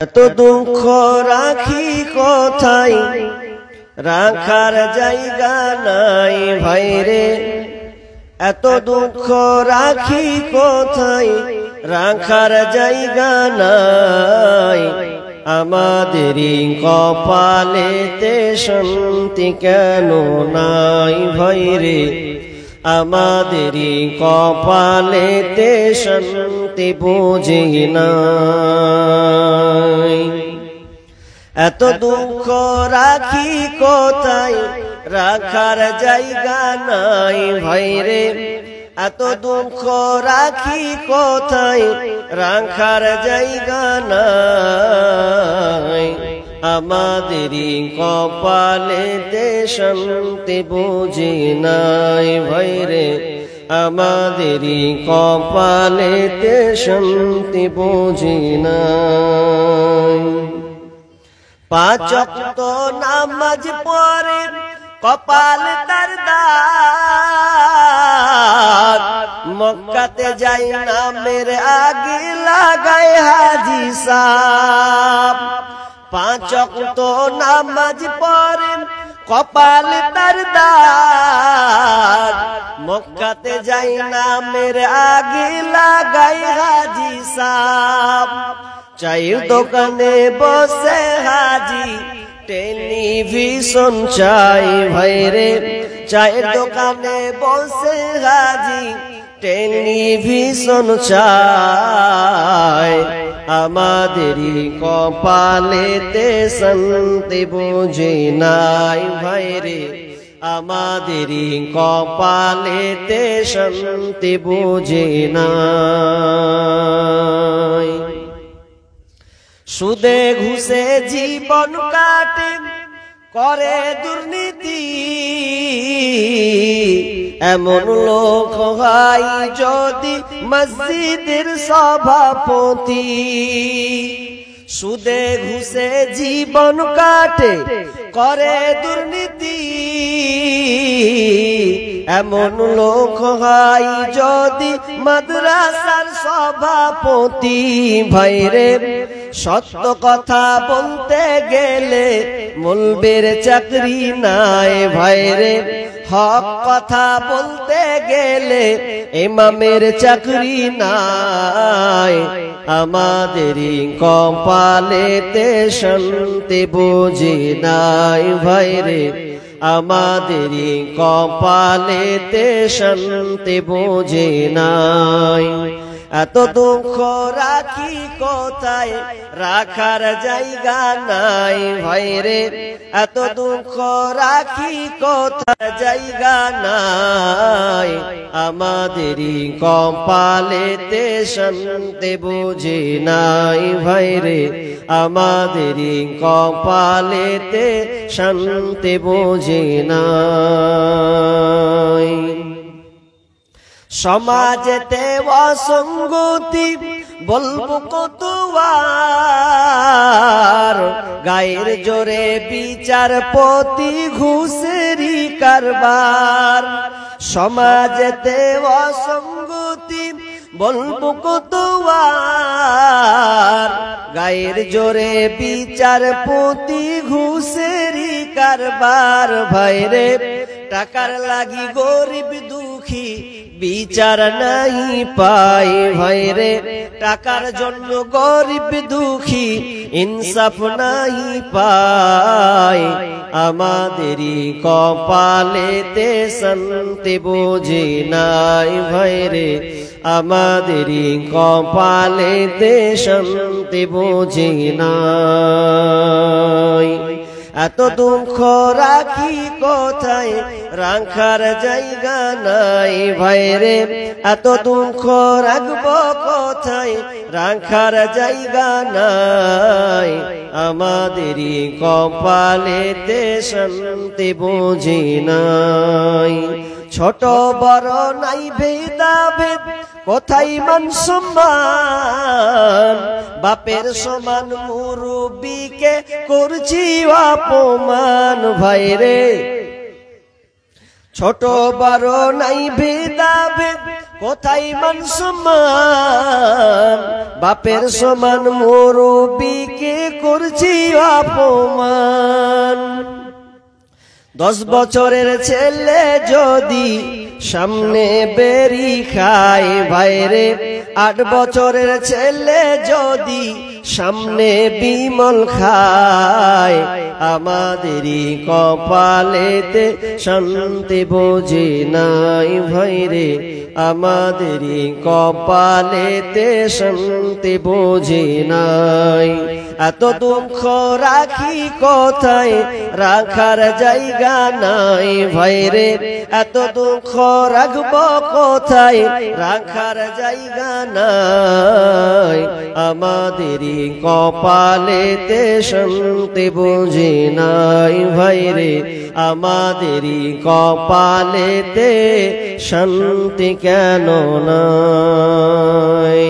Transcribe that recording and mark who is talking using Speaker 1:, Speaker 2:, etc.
Speaker 1: এত দুঃখ রাখি কোথায়, রাখার জায়গা নাই ভাইরে। এত দুঃখ রাখি কোথায়, রাখার জায়গা নাই। আমাদেরই কপালেতে শান্তি কেন নাই ভাইরে। আমাদেরই কপালেতে শান্তি বুঝি নাই। এত দুঃখ রাখি কোথায়, রাখার জায়গা নাই ভাইরে। এত দুঃখ রাখি কোথায়, রাখার জায়গা নাই। আমাদেরই কপালেতে শান্তি বুঝি নাই ভাইরে। আমাদেরই কপালেতে শান্তি বুঝি নাই। পাঁচ ওয়াক্ত নামাজ পড়ে কপাল তার দাগ, মক্কাতে যাই নামের আগে লাগায় হাজি সাহেব। পাঁচ ওয়াক্ত নামাজ পড়ে কপাল তার দাগ, মক্কাতে যাই নামের আগে লাগায় হাজি সাহেব। চায়ের দোকানে বসে হাজি টেলিভিশন চাই ভাইরে। চায়ের দোকানে বসে হাজি টেলিভিশন চাই। আমাদেরই কপালেতে শান্তি বুঝি নাই ভাইরে। আমাদেরই কপালেতে শান্তি বুঝি নাই। সুদে ঘুষে জীবন কাটে করে দুর্নীতি, এমন লোক হয় যদি মসজিদের সভাপতি। সুদে ঘুষে জীবন কাটে করে দুর্নীতি, এমন লোক হয় যদি মাদ্রাসার সভাপতি ভাইরে। সত্য কথা বলতে গেলে মুলবির চাকরি নাই ভাইরে। হক কথা বলতে গেলে ইমামের চাকরি নাই। আমাদেরই কপালেতে শান্তি বুঝি নাই ভাইরে। আমাদেরই কপালেতে শান্তি বুঝি নাই। এত দুঃখ রাখি কোথায়, রাখার জায়গা নাই ভাইরে। এত দুঃখ রাখি কোথায়, জায়গা নাই। আমাদেরই কপালেতে শান্তি বুঝি নাই ভাইরে। আমাদেরই কপালেতে শান্তি বুঝি নাই। সমাজেতে অসঙ্গতি বলবো কতবার, গায়ের জোরে বিচারপতি ঘুষেরই কারবার। সমাজেতে অসঙ্গতি বলবো কতবার, গায়ের জোরে বিচারপতি ঘুষেরই কারবার ভাইরে। টাকার লাগি গরিব দুঃখী বিচার নাই পাই ভাইরে। টাকার জন্য গরিব দুঃখী ইনসাফ নাই পাই। আমাদেরই কপালেতে শান্তি বুঝি নাই ভাইরে। আমাদেরই কপালেতে শান্তি বুঝি নাই। এত দুঃখ রাখি কোথায়, রাখার জায়গা নাই ভাইরে। এত দুঃখ রাখবো কোথায়, রাখার জায়গা নাই। আমাদেরই কপালেতে শান্তি বুঝি নাই। ছোট বড় নাই ভেদাভেদ, কোথায় মান সম্মান। বাপের সমান মুরব্বিকে করছি অপমান ভাইরে। ছোট বড় নাই ভেদাভেদ, কোথায় মান সম্মান, বাপের সমান মুরব্বিকে করছি অপমান। 10 বছরের ছেলে যদি সামনে বেরি খায় ভাইরে, 8 বছরের ছেলে যদি সামনে বিমল খায়, আমাদেরই কপালেতে শান্তি বোঝে নাই ভাইরে, আমাদেরই কপালেতে শান্তি বোঝে নাই। এত দুঃখ রাখি কোথায়, রাখার জায়গা নাই ভাইরে, এত দুঃখ রাখবো কোথায়, রাখার জায়গা নাই। আমাদেরই কপালেতে শান্তি বোঝে নাই ভাইরে, আমাদেরই কপালেতে শান্তি কেন নাই।